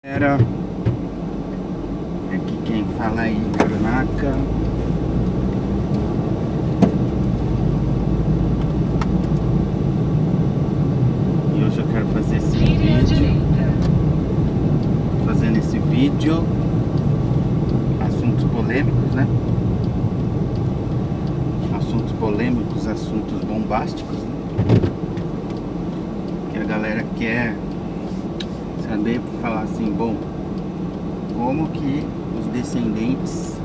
Era aqui quem fala aí, Karunaka. E hoje eu quero fazer esse vídeo. Fazendo esse vídeo, assuntos polêmicos, né? Assuntos polêmicos, assuntos bombásticos, né? Que a galera quer saber, falar assim, bom, como que os descendentes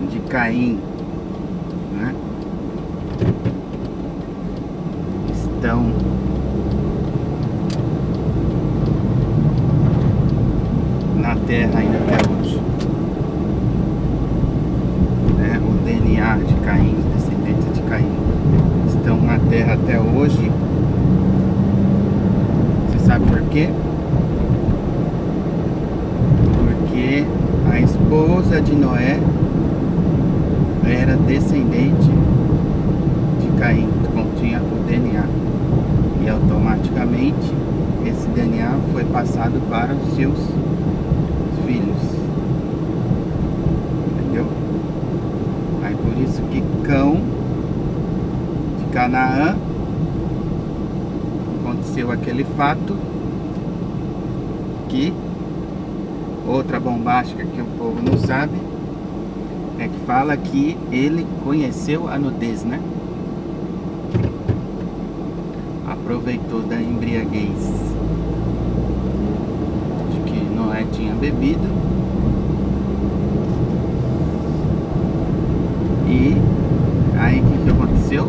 de Caim, né, estão na Terra ainda até hoje, né? O DNA de Caim, os descendentes de Caim estão na Terra até hoje. Você sabe por quê? Porque a esposa de Noé era descendente de Caim, continha o DNA, e automaticamente esse DNA foi passado para os seus filhos, entendeu? Aí por isso que Cão de Canaã, aconteceu aquele fato que outra bombástica que o povo não sabe é que fala que ele conheceu a nudez, né? Aproveitou da embriaguez de que Noé tinha bebido e aí o que aconteceu?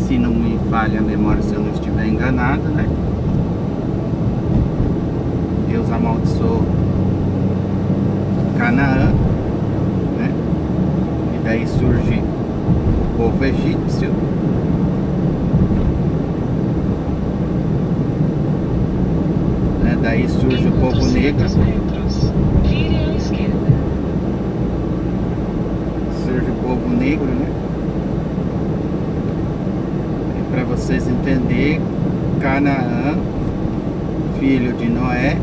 Se não me falha a memória, se eu não estiver enganado, né? Deus amaldiçoou Canaã, né? E daí surge o povo egípcio, né? Daí surge o povo negro, surge o povo negro, né? Para vocês entenderem, Canaã, filho de Noé,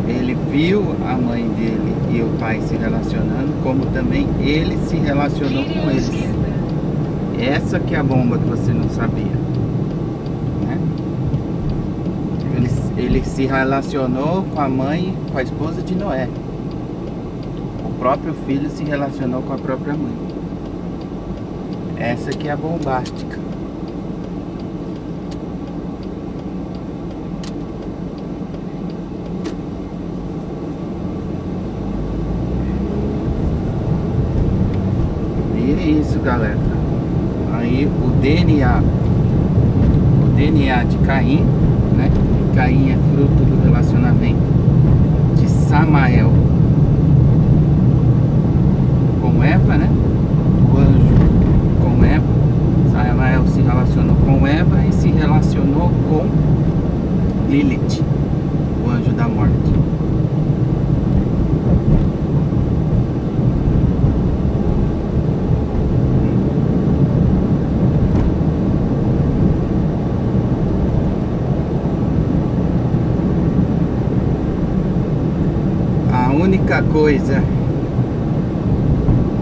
ele viu a mãe dele e o pai se relacionando, como também ele se relacionou com eles. Essa que é a bomba que você não sabia, né? Ele se relacionou com a mãe, com a esposa de Noé. O próprio filho se relacionou com a própria mãe. Essa que é a bombástica. E é isso, galera. Aí o DNA de Caim, né? Caim é fruto do relacionamento de Samael com Eva, né? O anjo com Eva. Samael se relacionou com Eva e se relacionou com Lilith, o anjo da morte. A única coisa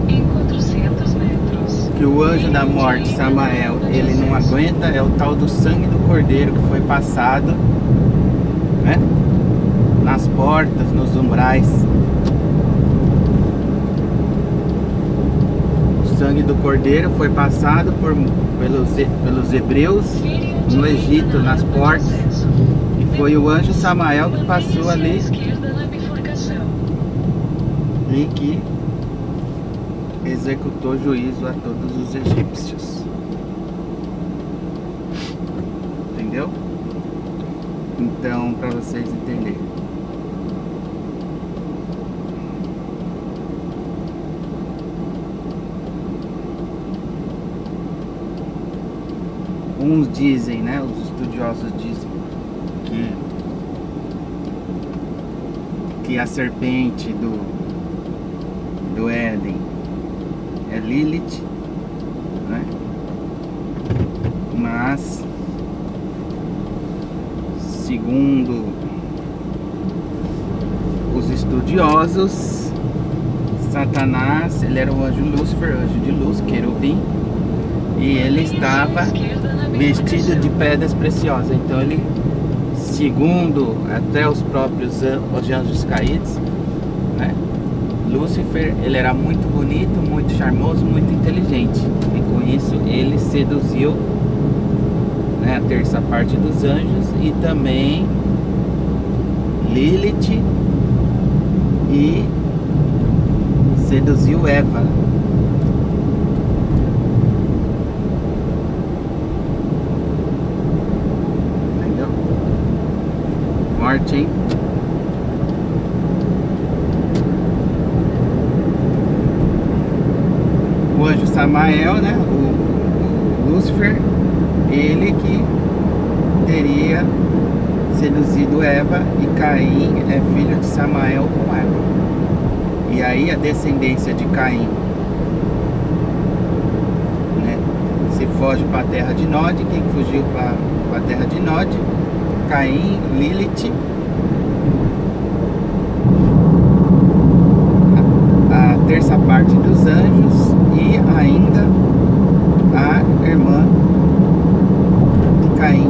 em 400 metros que o anjo da morte, Samael, ele não aguenta é o tal do sangue do cordeiro que foi passado, né? Nas portas, nos umbrais. O sangue do cordeiro foi passado pelos hebreus no Egito, nas portas. E foi o anjo Samael que passou ali e que executou juízo a todos os egípcios. Entendeu? Então, para vocês entenderem. Uns dizem, né? Os estudiosos dizem que a serpente do Éden é Lilith, Satanás, segundo os estudiosos, Satanás, ele era o anjo Lúcifer, anjo de luz, querubim, e ele estava vestido de pedras preciosas. Então ele, segundo até os próprios os anjos caídos, né, Lúcifer, ele era muito bonito, muito charmoso, muito inteligente, e com isso ele seduziu, né, a terça parte dos anjos, e também Lilith, e seduziu Eva. Entendeu? Forte, hein? O anjo Samael, né? O Lúcifer, ele que teria seduzido Eva, e Caim é filho de Samael com Eva. E aí a descendência de Caim, né, se foge para a terra de Nod. Quem fugiu para a terra de Nod? Caim, Lilith, a terça parte dos anjos, e ainda a irmã de Caim,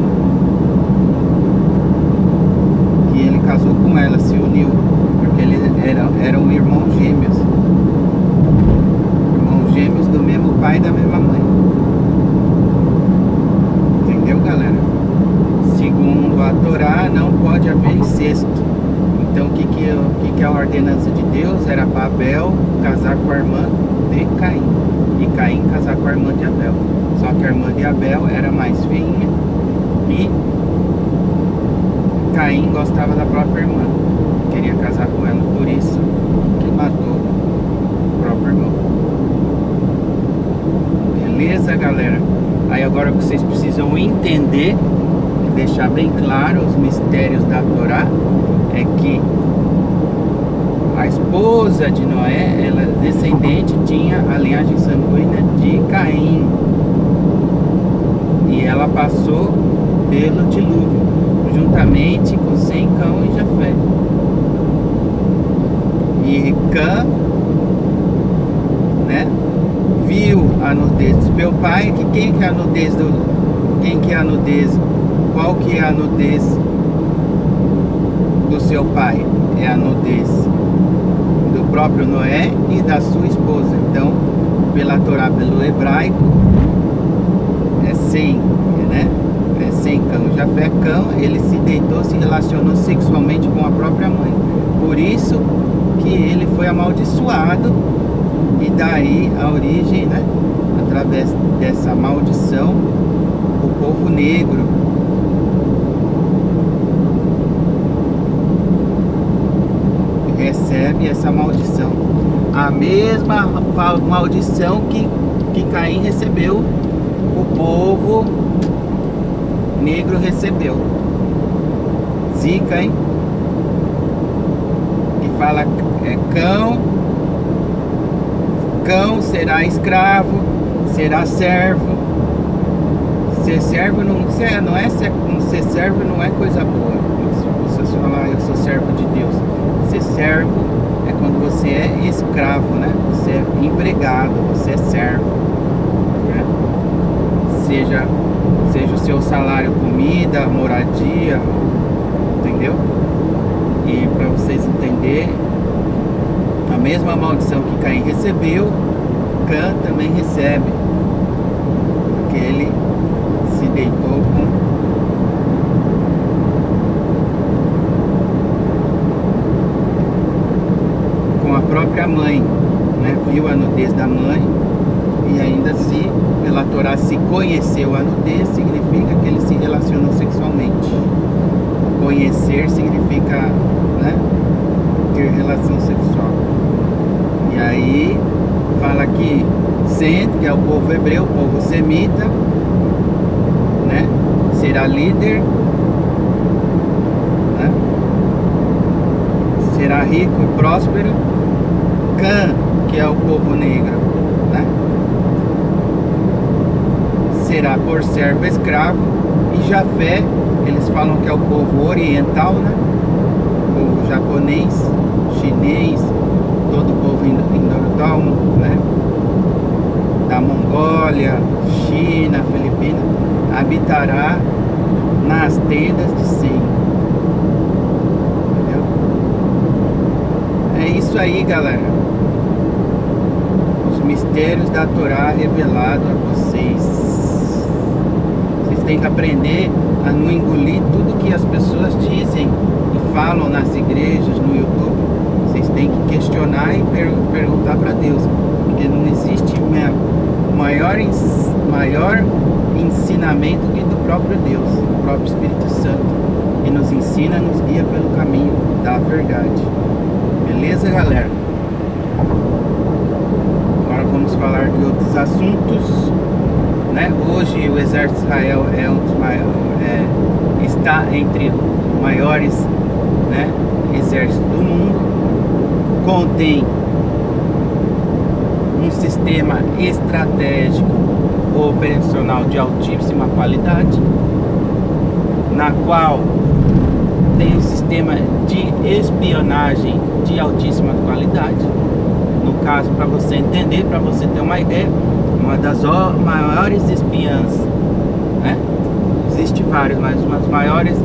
que ele casou com ela, se uniu, porque eles eram irmãos gêmeos do mesmo pai e da mesma mãe. Entendeu, galera? Segundo a Torá, não pode haver incesto. Então o que é a ordenança de Deus? Era para Abel casar com a irmã de Caim, e Caim casar com a irmã de Abel. Só que a irmã de Abel era mais feinha, e Caim gostava da própria irmã, queria casar com ela, por isso que matou o próprio irmão. Beleza, galera? Aí agora vocês precisam entender e deixar bem claro os mistérios da Torá, é que a esposa de Noé, ela descendente, tinha a linhagem sanguínea de Caim, e ela passou pelo dilúvio, juntamente com Sem, Cão e Jafé. E Cã, né, viu a nudez do seu pai. Quem que é a nudez qual que é a nudez do seu pai? É a nudez do próprio Noé e da sua esposa. Então, pela Torá, pelo hebraico, é Sem, né? É Sem, Cão, Jafé. Cão, ele se deitou, se relacionou sexualmente com a própria mãe. Por isso que ele foi amaldiçoado, e daí a origem, né? Através dessa maldição, o povo negro recebe essa maldição, a mesma maldição que Caim recebeu, o povo negro recebeu. Zica, hein? Que fala cão será escravo, será servo. Ser servo não é ser servo, não é coisa boa. Se você falar eu sou servo de Deus, ser servo é quando você é escravo, né? Você é empregado, você é servo, né? Seja o seu salário, comida, moradia, entendeu? E para vocês entenderem, a mesma maldição que Caim recebeu, Cã também recebe, porque ele se deitou com a própria mãe, né? Viu a nudez da mãe, e ainda se, pela Torá, se conheceu a nudez, significa que ele se relacionou sexualmente. Conhecer significa, né, ter relação sexual. E aí fala que Sem, que é o povo hebreu, o povo semita, né, será líder, né, será rico e próspero. Cã, que é o povo negro, né, será por servo escravo, e Jafé, eles falam que é o povo oriental, né? O povo japonês, chinês, todo o povo oriental, né? Da Mongólia, China, Filipinas, habitará nas tendas de Sem. Entendeu? É isso aí, galera. Os mistérios da Torá revelado a vocês. Vocês têm que aprender a não engolir tudo que as pessoas dizem e falam nas igrejas, no YouTube. Vocês têm que questionar e perguntar para Deus, porque não existe maior ensinamento que do próprio Deus, o próprio Espírito Santo, que nos ensina, nos guia pelo caminho da verdade. Beleza, galera? Agora vamos falar de outros assuntos, né? Hoje o exército de Israel é um dos maiores, está entre os maiores, né, exércitos do mundo. Contém um sistema estratégico operacional de altíssima qualidade, na qual tem um sistema de espionagem de altíssima qualidade. No caso, para você entender, para você ter uma ideia, uma das maiores espiãs, né? Existe vários, mas uma das maiores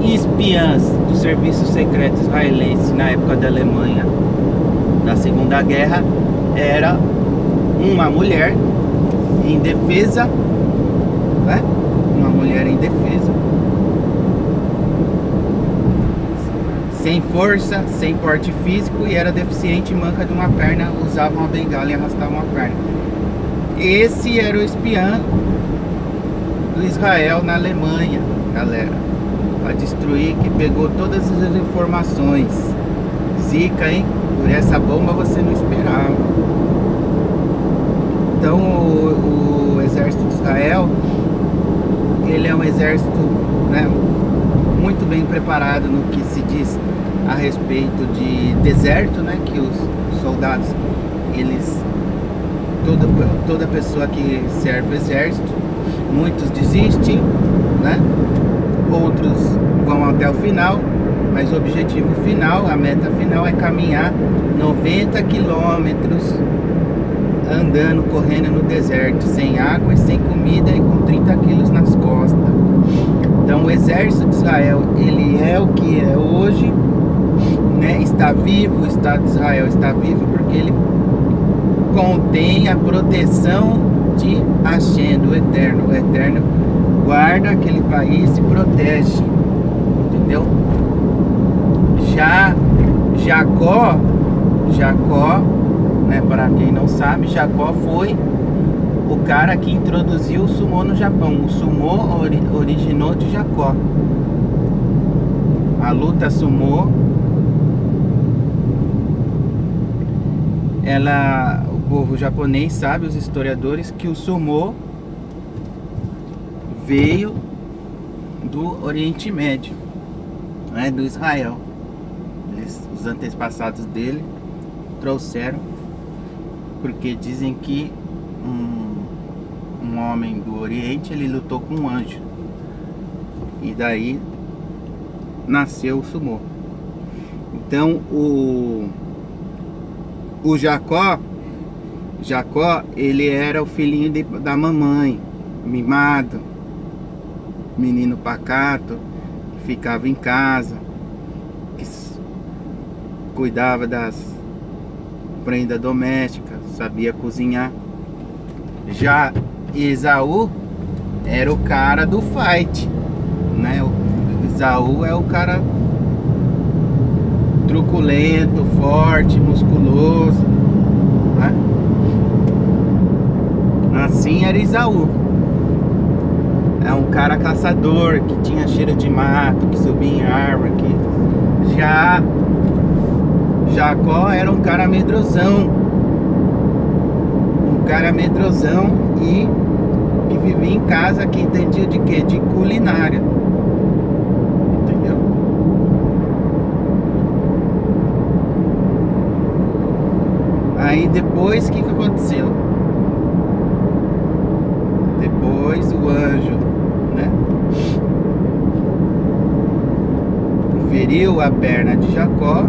espiãs do serviço secreto israelense na época da Alemanha, da Segunda Guerra, era uma mulher em defesa, né? Uma mulher em defesa, sem força, sem porte físico, e era deficiente, manca de uma perna, usava uma bengala e arrastava uma perna. Esse era o espiã do Israel na Alemanha, galera, para destruir, que pegou todas as informações. Zica, hein? Por essa bomba você não esperava. Então o exército de Israel, ele é um exército, né, muito bem preparado no que se diz a respeito de deserto, né, que os soldados, eles, toda pessoa que serve o exército, muitos desistem, né, outros vão até o final, mas o objetivo final, a meta final é caminhar 90 quilômetros andando, correndo no deserto, sem água e sem comida e com 30 quilos nas costas. Então o exército de Israel, ele é o que é hoje, né? Está vivo, o Estado de Israel está vivo porque ele contém a proteção de Hashem, do Eterno. O Eterno guarda aquele país e protege, entendeu? Já Jacó, né, para quem não sabe, Jacó foi o cara que introduziu o sumô no Japão. O sumô originou de Jacó. A luta sumô, o povo japonês sabe, os historiadores, que o sumô veio do Oriente Médio, né, do Israel. Os antepassados dele trouxeram, porque dizem que um homem do Oriente, ele lutou com um anjo, e daí nasceu o sumô. Então o Jacó, ele era o filhinho da mamãe, mimado, menino pacato, que ficava em casa, que cuidava das prendas domésticas, sabia cozinhar. Já Esaú era o cara do fight, né? O Esaú é o cara truculento, forte, musculoso, né? Assim era Esaú. É um cara caçador, que tinha cheiro de mato, que subia em árvore, que já Jacó era um cara medrosão. Um cara medrosão e que vivia em casa, que entendia de quê? De culinária. Entendeu? Aí depois, o que aconteceu? Depois feriu a perna de Jacó,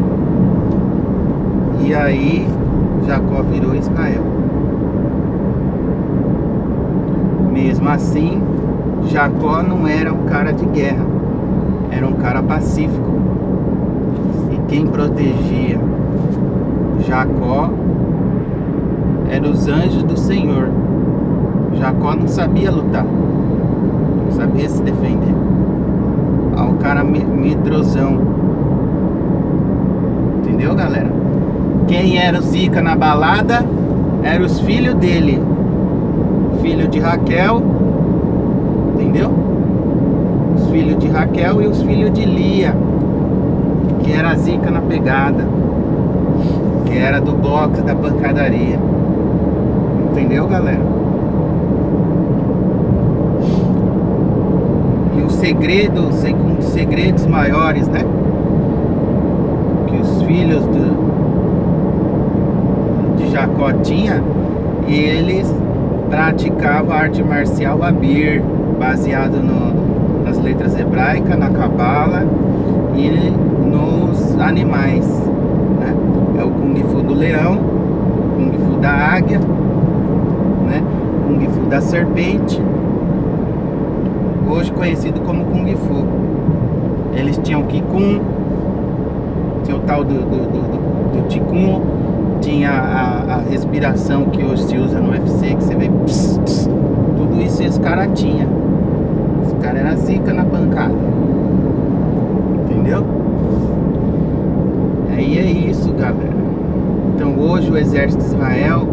e aí Jacó virou Israel. Mesmo assim, Jacó não era um cara de guerra, era um cara pacífico. E quem protegia Jacó eram os anjos do Senhor. Jacó não sabia lutar, não sabia se defender. O cara medrosão. Entendeu, galera? Quem era o zica na balada eram os filhos dele, filho de Raquel, entendeu? Os filhos de Raquel e os filhos de Lia, que era a zica na pegada, que era do boxe, da pancadaria. Entendeu, galera? E o segredo, um dos segredos maiores, né, que os filhos de Jacó tinham, eles praticavam a arte marcial Abir, baseado nas letras hebraicas, na cabala e nos animais, né? É o Kung Fu do leão, Kung Fu da águia, né? Kung Fu da serpente, hoje conhecido como Kung Fu. Eles tinham Qigong, tinha o tal do Qigong, tinha a respiração que hoje se usa no UFC, que você vê pss, pss, tudo isso esse cara tinha. Esse cara era zica na pancada, entendeu? Aí é isso, galera. Então hoje o exército de Israel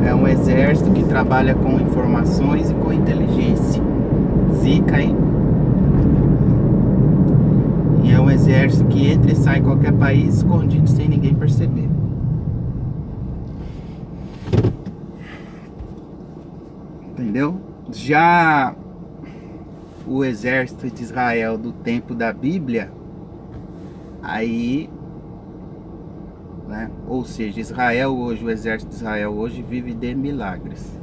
é um exército que trabalha com informações e com inteligência. Zica, hein? E é um exército que entra e sai em qualquer país escondido sem ninguém perceber. Entendeu? Já o exército de Israel do tempo da Bíblia, aí, né? Ou seja, Israel hoje, o exército de Israel hoje vive de milagres.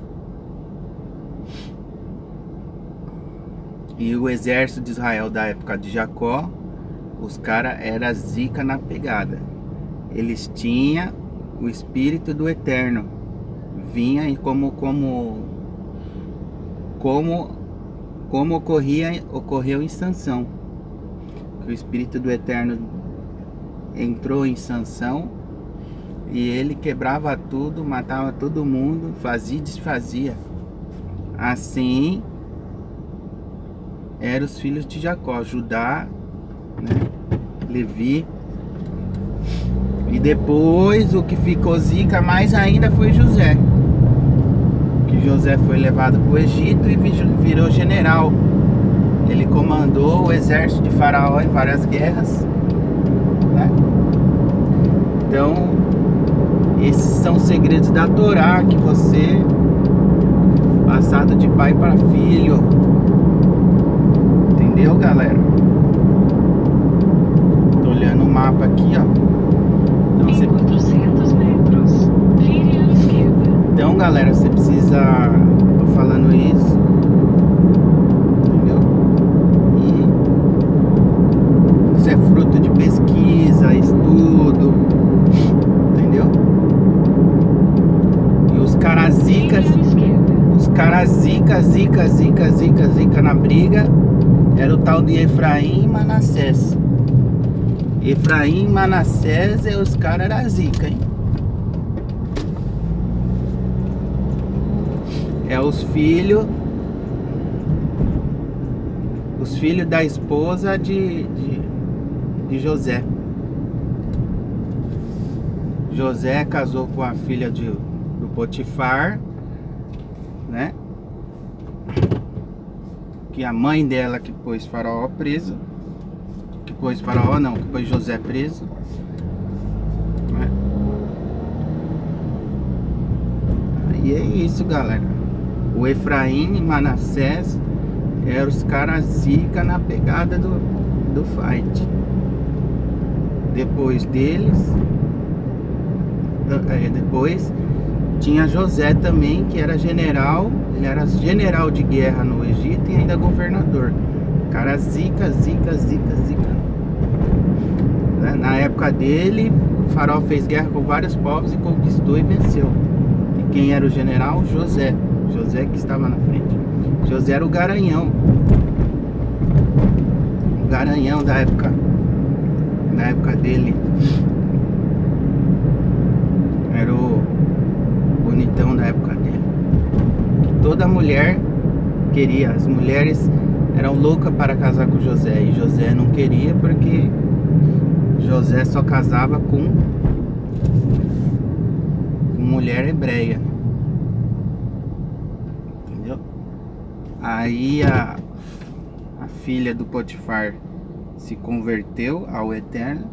E o exército de Israel da época de Jacó, os caras eram zica na pegada. Eles tinham o Espírito do Eterno. Vinha e como ocorreu em Sansão. Que o Espírito do Eterno entrou em Sansão e ele quebrava tudo, matava todo mundo, fazia e desfazia. Assim eram os filhos de Jacó, Judá, né? Levi. E depois o que ficou zica mais ainda foi José. Que José foi levado para o Egito e virou general. Ele comandou o exército de Faraó em várias guerras, né? Então esses são segredos da Torá que você, passado de pai para filho. Entendeu, galera? Tô olhando o mapa aqui, ó. Então, Em 400 metros, vire à esquerda. Então, galera, você precisa... Tô falando isso, entendeu? E isso é fruto de pesquisa, estudo, entendeu? E os caras zicas, zica na briga era o tal de Efraim e Manassés. Efraim e Manassés, os caras eram zica, hein? É os filhos da esposa de José. José casou com a filha do Potifar, né? Que a mãe dela que pôs Faraó preso. Que pôs Faraó não, que pôs José preso, né? E é isso, galera. O Efraim e Manassés eram os caras zica na pegada do fight. Depois deles, depois tinha José também, que era general. Ele era general de guerra no Egito e ainda governador. Cara zica. Né? Na época dele, o Farol fez guerra com vários povos e conquistou e venceu. E quem era o general? José. José que estava na frente. José era o garanhão. O garanhão da época. Na época dele. Era o bonitão da época dele. Que toda mulher queria. As mulheres eram loucas para casar com José. E José não queria porque José só casava com mulher hebreia. Entendeu? Aí a filha do Potifar se converteu ao Eterno.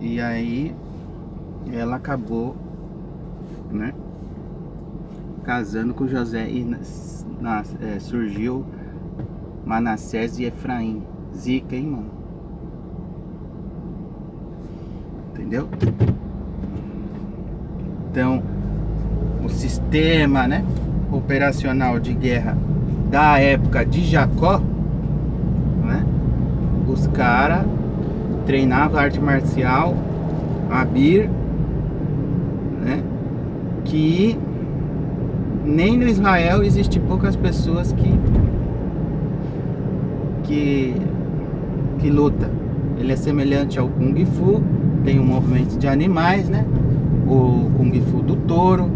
E aí ela acabou, né, casando com José. E surgiu Manassés e Efraim. Zica, hein, mano? Entendeu? Então, o sistema, né, operacional de guerra da época de Jacó, né, os caras treinavam arte marcial, Abir, né, que nem no Israel existe poucas pessoas que luta. Ele é semelhante ao Kung Fu, tem um movimento de animais, né? O Kung Fu do touro,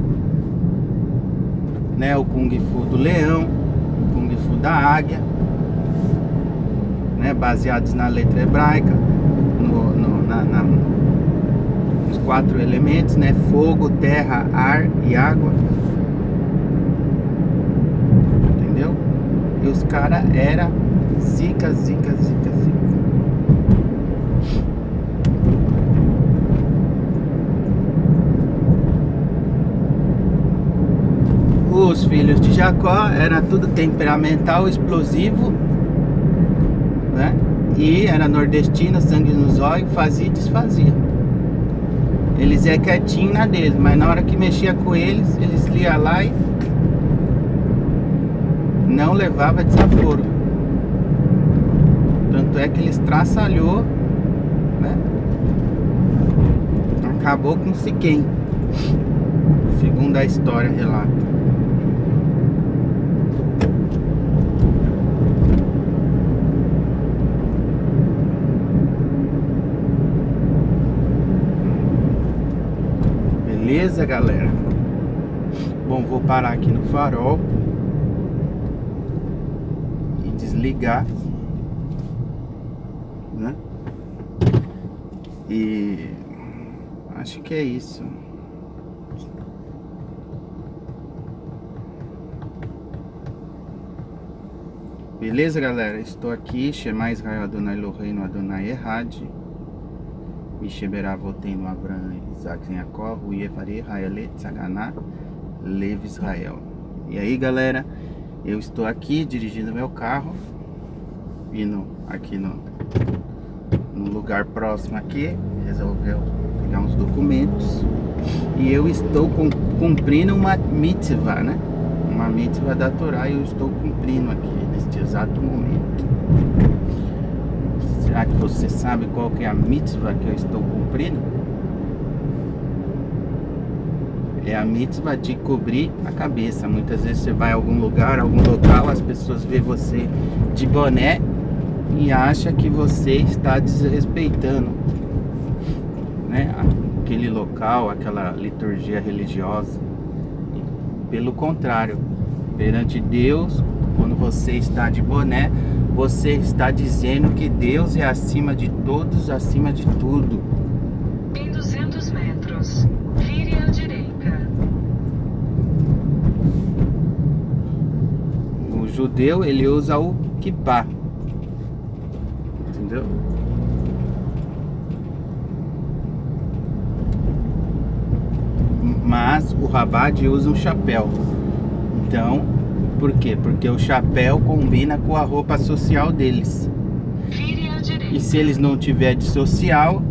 né? O Kung Fu do leão, o Kung Fu da águia, né? Baseados na letra hebraica, nos 4 elementos, né? Fogo, terra, ar e água. Entendeu? E os caras eram zica. Os filhos de Jacó era tudo temperamental, explosivo, né? E era nordestino, sangue nos olhos, fazia e desfazia. Eles é quietinho na deles, mas na hora que mexia com eles liam lá e não levava desaforo. Tanto é que eles traçalhou, né? Acabou com Siquém, segundo a história relata. Beleza, galera? Bom, vou parar aqui no farol e desligar, né? E acho que é isso. Beleza, galera? Estou aqui, Shema Israel Adonai Eloheinu Adonai Errad, Misheberá Voteinu Abraham Isaac Yaakov, Uyevarei Hayalet Tzaganá Lev Israel. E aí, galera, eu estou aqui dirigindo meu carro, indo aqui no lugar próximo aqui, resolveu pegar uns documentos e eu estou cumprindo uma mitzvah, né? Uma mitzvah da Torá, e eu estou cumprindo aqui neste exato momento. Será que você sabe qual que é a mitzvah que eu estou cumprindo? É a mitzvah de cobrir a cabeça. Muitas vezes você vai a algum lugar, algum local, as pessoas veem você de boné e acham que você está desrespeitando, né, aquele local, aquela liturgia religiosa. Pelo contrário, perante Deus, quando você está de boné, você está dizendo que Deus é acima de todos, acima de tudo. Em 200 metros, vire à direita. O judeu, ele usa o kippah, entendeu? Mas o Rabad usa um chapéu. Então, por quê? Porque o chapéu combina com a roupa social deles. Vire à direita. E se eles não tiver de social,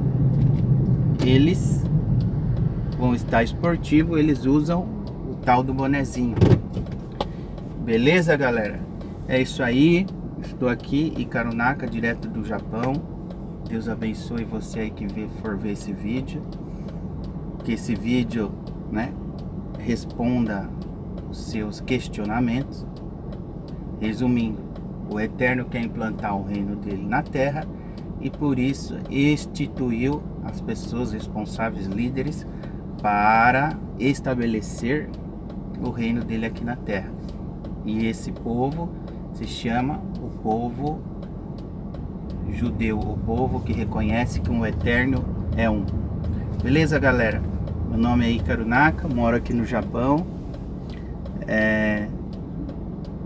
eles vão estar esportivo, eles usam o tal do bonezinho. Beleza, galera? É isso aí. Estou aqui em Karunaka, direto do Japão. Deus abençoe você aí que for ver esse vídeo. Que esse vídeo, né, responda os seus questionamentos. Resumindo, o Eterno quer implantar o reino dele na terra e por isso instituiu as pessoas responsáveis, líderes, para estabelecer o reino dele aqui na terra. E esse povo se chama o povo judeu, o povo que reconhece que o Eterno é um. Beleza, galera? Meu nome é Karunaka, moro aqui no Japão.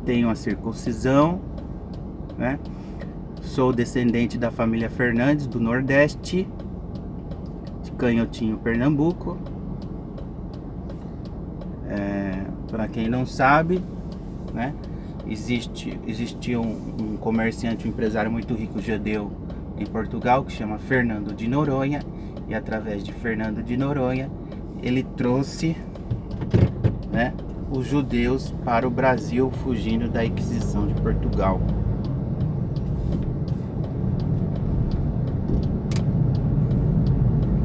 Tenho a circuncisão, né? Sou descendente da família Fernandes do Nordeste, de Canhotinho, Pernambuco. Para quem não sabe, né? Existia um comerciante, um empresário muito rico judeu em Portugal que chama Fernando de Noronha, e através de Fernando de Noronha ele trouxe, né, os judeus para o Brasil, fugindo da Inquisição de Portugal.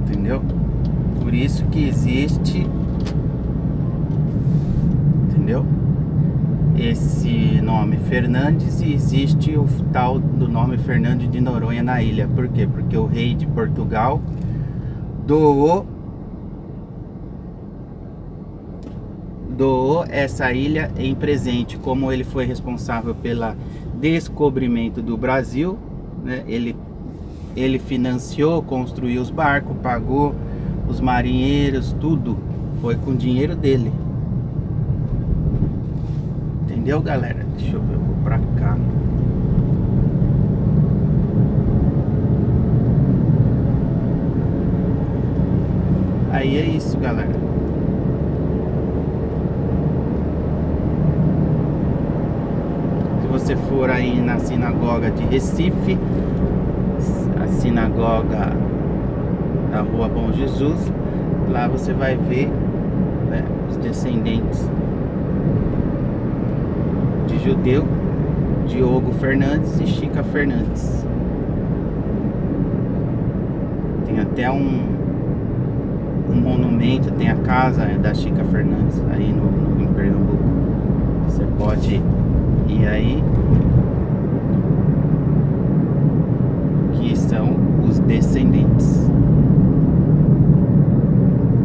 Entendeu? Por isso que existe, entendeu? Esse nome Fernandes, e existe o tal do nome Fernando de Noronha na ilha. Por quê? Porque o rei de Portugal doou essa ilha em presente. Como ele foi responsável pelo descobrimento do Brasil, né? Ele financiou, construiu os barcos, pagou os marinheiros, tudo foi com o dinheiro dele. Entendeu, galera? Deixa eu ver, eu vou pra cá. Aí é isso, galera. Se você for aí na sinagoga de Recife, a sinagoga da Rua Bom Jesus, lá você vai ver, né, os descendentes de judeu, Diogo Fernandes e Chica Fernandes. Tem até um monumento, tem a casa da Chica Fernandes aí em Pernambuco. Você pode ir aí, que são os descendentes.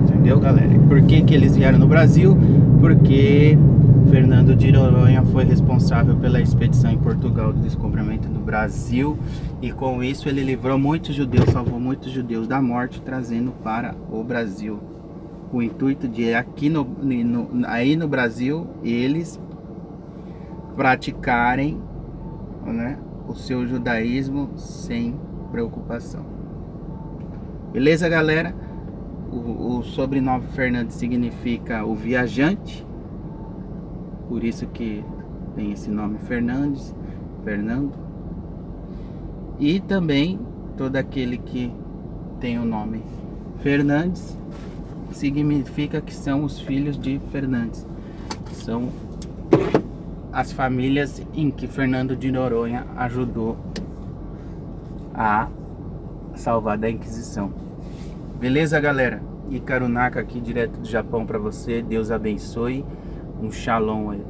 Entendeu, galera? Por que eles vieram no Brasil? Porque Fernando de Noronha foi responsável pela expedição em Portugal do descobrimento do Brasil, e com isso ele livrou muitos judeus, salvou muitos judeus da morte, trazendo para o Brasil, com o intuito de aqui aí no Brasil eles praticarem, né, o seu judaísmo sem preocupação. Beleza, galera? O sobrenome Fernandes significa o viajante, por isso que tem esse nome Fernandes, Fernando. E também todo aquele que tem o nome Fernandes significa que são os filhos de Fernandes. São as famílias em que Fernando de Noronha ajudou a salvar da Inquisição. Beleza, galera? Karunaka aqui direto do Japão para você. Deus abençoe. Um shalom aí.